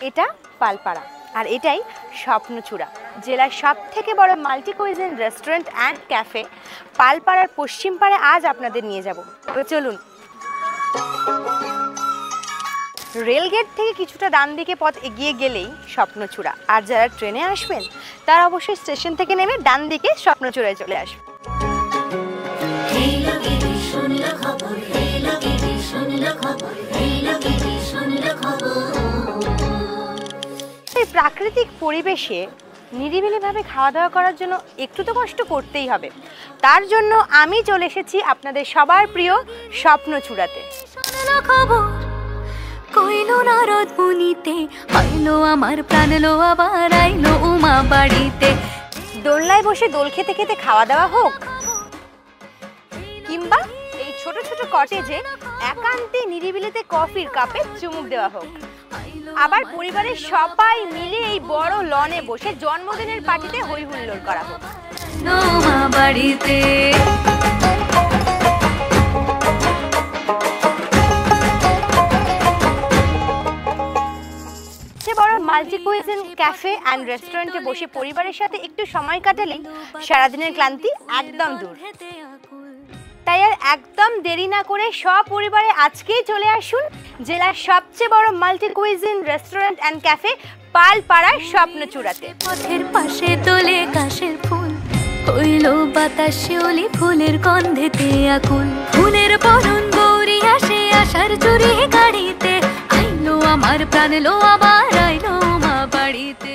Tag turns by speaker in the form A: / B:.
A: এটা পালপাড়া আর এটাই স্বপ্নচূড়া, জেলার সবথেকে বড় multi cuisine restaurant and cafe পালপাড়ার পশ্চিম পাড়ে আজ আপনাদের নিয়ে যাব। তো চলুন। রেলগেট থেকে কিছুটা ডান দিকে পথ এগিয়ে গেলেই স্বপ্নচূড়া, আর যারা ট্রেনে আসবেন তারা অবশ্যই স্টেশন থেকে নেমে ডান দিকে স্বপ্নচূড়ায় চলে আসবেন। এই প্রাকৃতিক পরিবেশে নিরিবিলিভাবে খাওয়া দাওয়া করার জন্য একটু তো কষ্ট করতেই হবে। তার জন্য আমি চলে এসেছি আপনাদের সবার প্রিয় স্বপ্নচূড়াতে।
B: কইলো নারদ মুনিতে আইলো আমার প্রাণ লো আবার আইলো উমা বাড়িতে।
A: দোলনায় বসে দোল খেতে খেতে খাওয়া দাওয়া হোক, কিংবা এই ছোট ছোট কটেজে একান্তে নিরিবিলিতে কফির কাপে চুমুক দেওয়া হোক, আবার পরিবারের সবাই মিলে এই বড় লনে বসে জন্মদিনের পার্টিতে হই হুল্লোড় করা হোক।
B: উমা বাড়িতে
A: মাল্টি কুইজিন ক্যাফে অ্যান্ড রেস্টুরেন্টে বসে পরিবারের সাথে একটু সময় কাটালে সারাদিনের ক্লান্তি একদম দূর। তাই আর একদম দেরি না করে সপরিবারে আজকেই চলে আসুন জেলার সবচেয়ে বড় multi cuisine restaurant and cafe পালপাড়ার স্বপ্নচূড়াতে।
B: পথের পাশে তোলে কাশের ফুল, হইলো বাতাসে ওলি ফুলের গন্ধেতে আকুল। ফুলের বরণ গৌরী আসে আশার চুরি গাড়িতে, আইলো আমার প্রাণ লো আবার আইলো মা বাড়িতে।